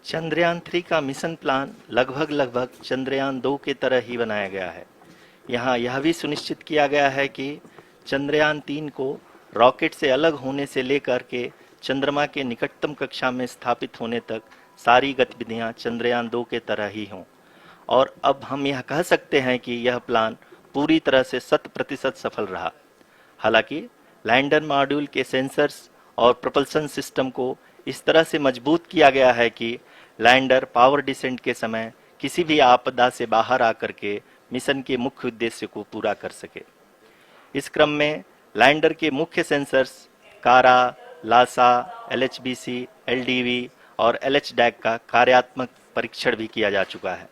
चंद्रयान 3 का mission plan लगभग चंद्रयान 2 की तरह ही बनाया गया है। यहाँ यह भी सुनिश्चित किया गया है कि चंद्रयान 3 को रॉकेट से अलग होने से लेकर के चंद्रमा के निकटतम कक्षा में स्थापित होने तक सारी गतिविधियां चंद्रयान 2 के तरह ही हों। और अब हम यह कह सकते हैं कि यह प्लान पूरी तरह से 100% सफल रहा। हालांकि लैंडर मॉड्यूल के सेंसर्स और प्रोपल्शन सिस्टम को इस तरह से मजबूत किया गया है कि लैंडर पावर डिसेंट के समय किसी भी आपदा से बाहर आकर के मिशन के मुख्य उद्देश्य को पूरा कर सके। इस क्रम में लैंडर के मुख्य सेंसर्स कारा, लासा, एलएचबीसी, एलडीवी और एलएचडैक का कार्यात्मक परीक्षण भी किया जा चुका है।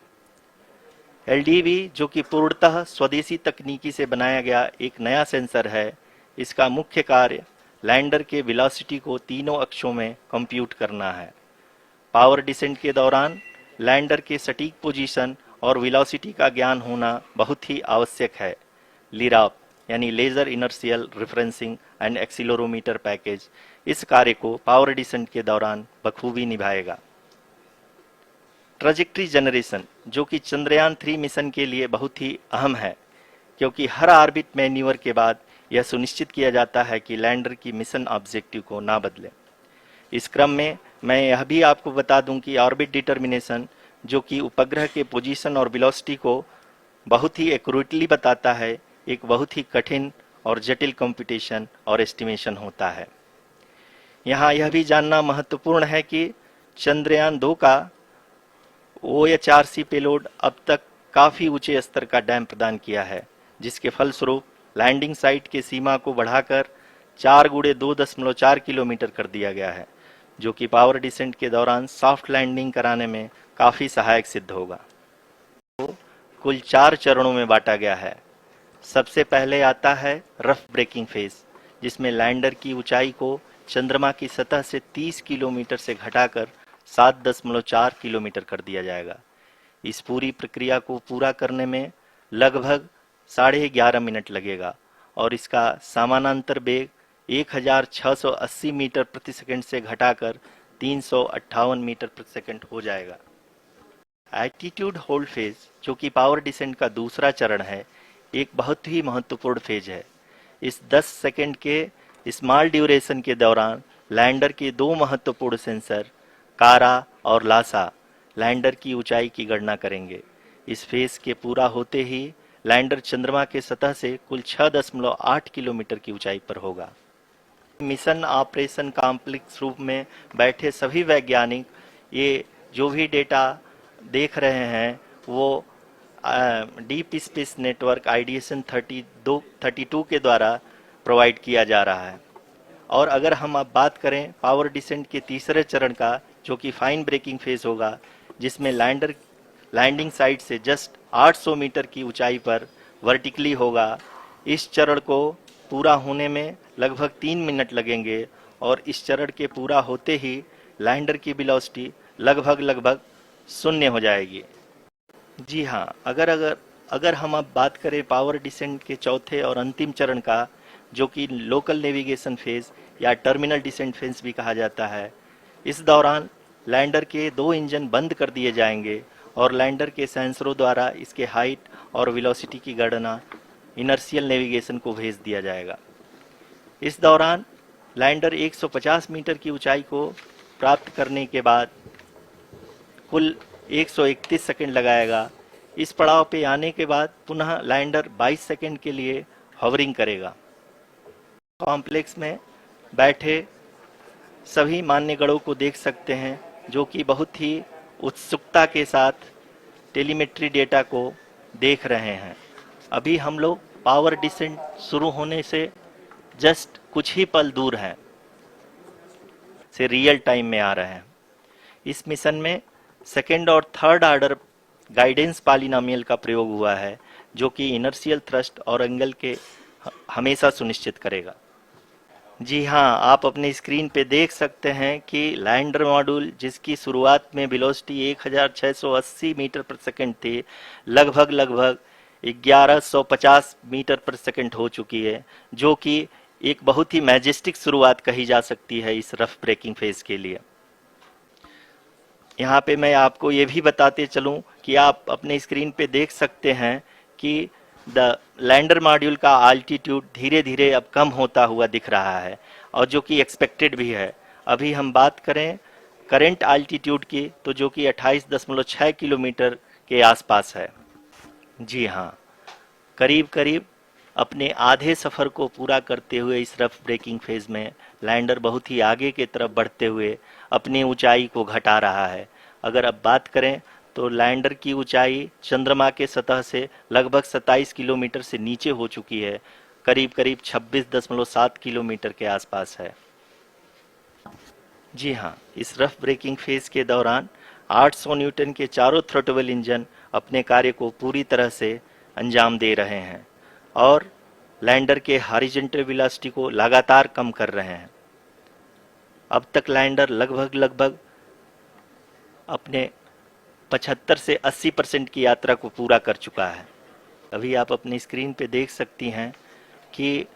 एलडीवी, जो कि पूर्णतः स्वदेशी तकनीकी से बनाया गया एक नया सेंसर है, इसका मुख्य कार्य लैंडर के वेलोसिटी को तीनों अक्षों में कंप्यूट करना है। पावर डिसेंट के दौरान लैंडर के सटीक पोजीशन और वेलोसिटी का ज्ञान होना बहुत ही आवश्यक है। लिराप यानी laser inertial referencing and accelerometer package इस कार्य को पावर डिसेंट के दौरान बखूबी निभाएगा। ट्रैजेक्टरी जनरेशन, जो कि चंद्रयान 3 मिशन के लिए बहुत ही अहम है, क्योंकि हर ऑर्बिट मैन्यूवर के बाद यह सुनिश्चित किया जाता है कि लैंडर की मिशन ऑब्जेक्टिव को ना बदले। इस क्रम में मैं यह भी आपको बता दूं कि ऑर्बिट डिटर्मिनेशन, जो कि उपग्रह के पोजीशन और वेलोसिटी को बहुत ही एक्यूरेटली बताता है, एक बहुत ही कठिन और जटिल कंप्यूटेशन और एस्टिमेशन होता है। यहाँ यह भी जानना महत्वपूर्ण है कि चंद्रयान 2 का OHRC पेलोड अब तक काफ़ी ऊंचे स्तर का डैम प्रदान किया है, जिसके फलस्वरूप लैंडिंग साइट के सीमा को बढ़ाकर 4 × 2.4 किलोमीटर कर दिया गया है, जो कि पावर डिसेंट के दौरान सॉफ्ट लैंडिंग कराने में काफ़ी सहायक सिद्ध होगा। तो कुल 4 चरणों में बांटा गया है। सबसे पहले आता है रफ ब्रेकिंग फेज, जिसमें लैंडर की ऊंचाई को चंद्रमा की सतह से 30 किलोमीटर से घटाकर 7.4 किलोमीटर कर दिया जाएगा। इस पूरी प्रक्रिया को पूरा करने में लगभग 11.5 मिनट लगेगा और इसका समानांतर वेग 1680 मीटर प्रति सेकंड से घटाकर 358 मीटर प्रति सेकंड हो जाएगा। एल्टीट्यूड होल्ड फेज, जो कि पावर डिसेंट का दूसरा चरण है, एक बहुत ही महत्वपूर्ण फेज है। इस 10 सेकंड के स्मॉल ड्यूरेशन के दौरान लैंडर के 2 महत्वपूर्ण सेंसर कारा और लासा लैंडर की ऊंचाई की गणना करेंगे। इस फेज के पूरा होते ही लैंडर चंद्रमा के सतह से कुल 6.8 किलोमीटर की ऊंचाई पर होगा। मिशन ऑपरेशन कॉम्प्लेक्स रूप में बैठे सभी वैज्ञानिक ये जो भी डेटा देख रहे हैं वो डीप स्पेस नेटवर्क आइडिएशन 32 के द्वारा प्रोवाइड किया जा रहा है। और अगर हम अब बात करें पावर डिसेंट के तीसरे चरण का, जो कि फाइन ब्रेकिंग फेज होगा, जिसमें लैंडर लैंडिंग साइट से जस्ट 800 मीटर की ऊंचाई पर वर्टिकली होगा। इस चरण को पूरा होने में लगभग 3 मिनट लगेंगे और इस चरण के पूरा होते ही लैंडर की वेलोसिटी लगभग शून्य हो जाएगी। जी हाँ, अगर हम अब बात करें पावर डिसेंट के चौथे और अंतिम चरण का, जो कि लोकल नेविगेशन फेज या टर्मिनल डिसेंट फेज भी कहा जाता है, इस दौरान लैंडर के 2 इंजन बंद कर दिए जाएंगे और लैंडर के सेंसरों द्वारा इसके हाइट और वेलोसिटी की गणना इनर्शियल नेविगेशन को भेज दिया जाएगा। इस दौरान लैंडर 150 मीटर की ऊंचाई को प्राप्त करने के बाद कुल 131 सेकंड लगाएगा। इस पड़ाव पे आने के बाद पुनः लैंडर 22 सेकंड के लिए हॉवरिंग करेगा। कॉम्प्लेक्स में बैठे सभी मान्यगणों को देख सकते हैं, जो कि बहुत ही उत्सुकता के साथ टेलीमेट्री डेटा को देख रहे हैं। अभी हम लोग पावर डिसेंट शुरू होने से जस्ट कुछ ही पल दूर हैं से रियल टाइम में आ रहे हैं। इस मिशन में सेकेंड और थर्ड ऑर्डर गाइडेंस पॉलिनोमियल का प्रयोग हुआ है, जो कि इनर्शियल थ्रस्ट और एंगल के हमेशा सुनिश्चित करेगा। जी हाँ, आप अपनी स्क्रीन पे देख सकते हैं कि लैंडर मॉड्यूल, जिसकी शुरुआत में वेलोसिटी 1680 मीटर प्रति सेकंड थी, लगभग 1150 मीटर पर सेकंड हो चुकी है, जो कि एक बहुत ही मैजेस्टिक शुरुआत कही जा सकती है इस रफ ब्रेकिंग फेज के लिए। यहाँ पे मैं आपको ये भी बताते चलूं कि आप अपने स्क्रीन पे देख सकते हैं कि द लैंडर मॉड्यूल का आल्टीट्यूड धीरे धीरे अब कम होता हुआ दिख रहा है, और जो कि एक्सपेक्टेड भी है। अभी हम बात करें करंट आल्टीट्यूड की, तो जो कि 28.6 किलोमीटर के आसपास है। जी हाँ, करीब करीब अपने आधे सफ़र को पूरा करते हुए इस रफ ब्रेकिंग फेज में लैंडर बहुत ही आगे की तरफ बढ़ते हुए अपनी ऊंचाई को घटा रहा है। अगर अब बात करें तो लैंडर की ऊंचाई चंद्रमा के सतह से लगभग 27 किलोमीटर से नीचे हो चुकी है, करीब करीब 26.7 किलोमीटर के आसपास है। जी हाँ, इस रफ ब्रेकिंग फेज के दौरान 800 न्यूटन के चारों थ्रोटल इंजन अपने कार्य को पूरी तरह से अंजाम दे रहे हैं और लैंडर के हॉरिजॉन्टल वेलोसिटी को लगातार कम कर रहे हैं। अब तक लैंडर लगभग अपने 75 से 80% की यात्रा को पूरा कर चुका है। अभी आप अपनी स्क्रीन पे देख सकती हैं कि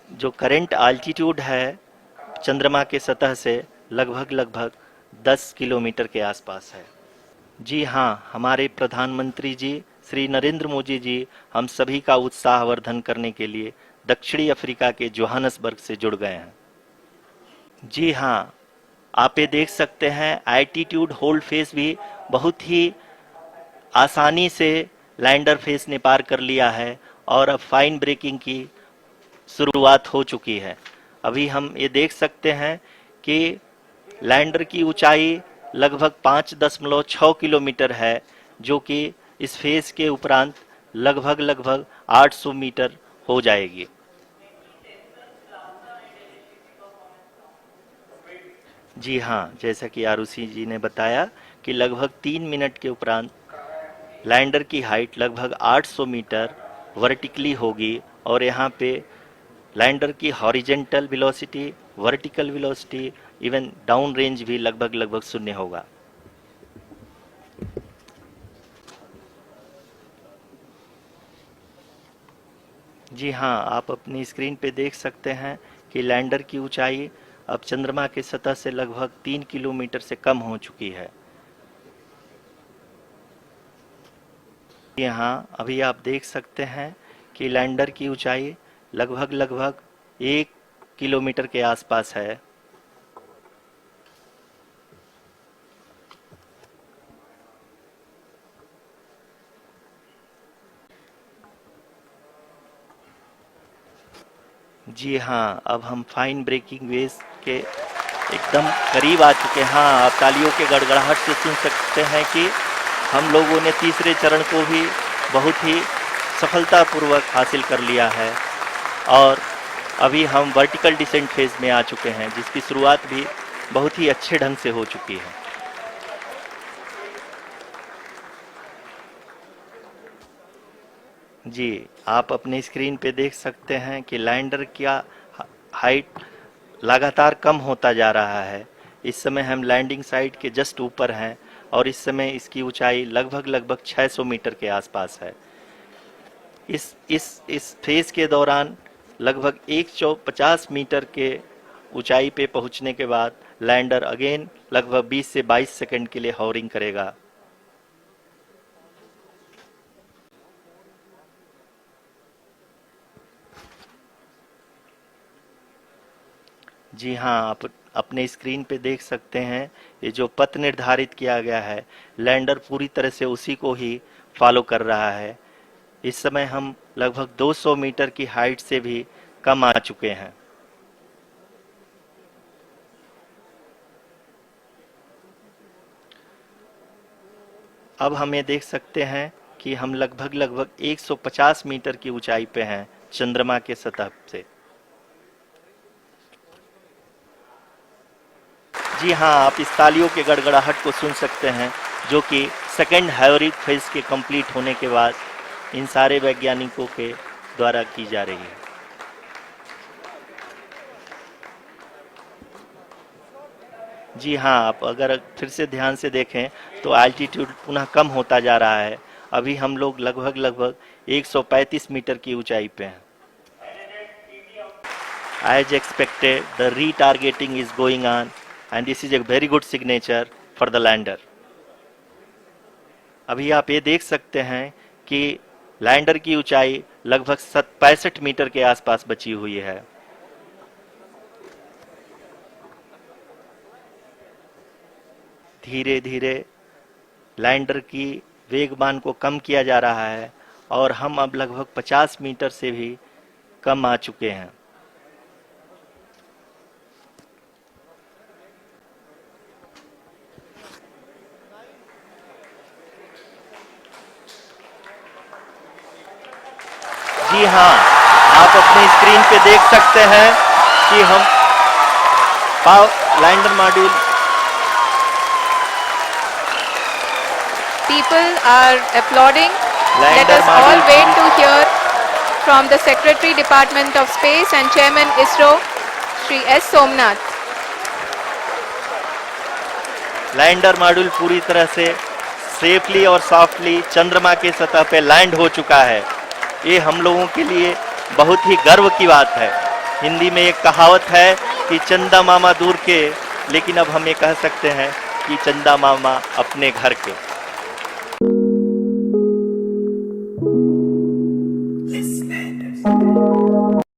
जो करंट आल्टीट्यूड है चंद्रमा के सतह से लगभग 10 किलोमीटर के आसपास है। जी हाँ, हमारे प्रधानमंत्री जी श्री नरेंद्र मोदी जी हम सभी का उत्साहवर्धन करने के लिए दक्षिणी अफ्रीका के जोहानसबर्ग से जुड़ गए हैं। जी हाँ, आप ये देख सकते हैं एल्टीट्यूड होल्ड फेज भी बहुत ही आसानी से लैंडर फेज ने पार कर लिया है और अब फाइन ब्रेकिंग की शुरुआत हो चुकी है। अभी हम ये देख सकते हैं कि लैंडर की ऊंचाई लगभग 5.6 किलोमीटर है, जो कि इस फेज के उपरांत लगभग 800 मीटर हो जाएगी। जी हाँ, जैसा कि आरुषि जी ने बताया कि लगभग 3 मिनट के उपरांत लैंडर की हाइट लगभग 800 मीटर वर्टिकली होगी और यहाँ पे लैंडर की horizontal velocity, vertical velocity, even down range भी लगभग शून्य होगा। जी हाँ, आप अपनी स्क्रीन पे देख सकते हैं कि लैंडर की ऊंचाई अब चंद्रमा की सतह से लगभग 3 किलोमीटर से कम हो चुकी है। यहाँ अभी आप देख सकते हैं कि लैंडर की ऊंचाई लगभग 1 किलोमीटर के आसपास है। जी हाँ, अब हम फाइन ब्रेकिंग वेव के एकदम करीब आ चुके हैं। हाँ, आप तालियों के गड़गड़ाहट से सुन सकते हैं कि हम लोगों ने तीसरे चरण को भी बहुत ही सफलतापूर्वक हासिल कर लिया है और अभी हम वर्टिकल डिसेंट फेज में आ चुके हैं, जिसकी शुरुआत भी बहुत ही अच्छे ढंग से हो चुकी है। जी, आप अपने स्क्रीन पे देख सकते हैं कि लैंडर का हाइट लगातार कम होता जा रहा है। इस समय हम लैंडिंग साइट के जस्ट ऊपर हैं और इस समय इसकी ऊंचाई लगभग 600 मीटर के आसपास है। इस फेज के दौरान लगभग 150 मीटर के ऊंचाई पे पहुंचने के बाद लैंडर अगेन लगभग 20 से 22 सेकंड के लिए हॉवरिंग करेगा। जी हाँ, आप अपने स्क्रीन पे देख सकते हैं ये जो पथ निर्धारित किया गया है, लैंडर पूरी तरह से उसी को ही फॉलो कर रहा है। इस समय हम लगभग 200 मीटर की हाइट से भी कम आ चुके हैं। अब हम ये देख सकते हैं कि हम लगभग 150 मीटर की ऊंचाई पे हैं चंद्रमा के सतह से। जी हाँ, आप इस तालियों के गड़गड़ाहट को सुन सकते हैं, जो कि सेकेंड हाइवरिक फेज के कंप्लीट होने के बाद इन सारे वैज्ञानिकों के द्वारा की जा रही है। जी हाँ, आप अगर फिर से ध्यान से देखें तो एल्टीट्यूड पुनः कम होता जा रहा है। अभी हम लोग लगभग 135 मीटर की ऊंचाई पे हैं। As expected, the retargeting is going on and this is a very good signature for the lander. अभी आप ये देख सकते हैं कि लैंडर की ऊंचाई लगभग 65 मीटर के आसपास बची हुई है। धीरे धीरे लैंडर की वेगमान को कम किया जा रहा है और हम अब लगभग 50 मीटर से भी कम आ चुके हैं। जी हाँ, आप अपनी स्क्रीन पे देख सकते हैं कि हम lander module People are applauding. Let lander us all wait to hear from the Secretary Department of Space and Chairman ISRO, Shri S. Somnath. Lander module पूरी तरह से सेफली और सॉफ्टली चंद्रमा के सतह पे लैंड हो चुका है। ये हम लोगों के लिए बहुत ही गर्व की बात है। हिंदी में एक कहावत है कि चंदा मामा दूर के, लेकिन अब हम ये कह सकते हैं कि चंदा मामा अपने घर के।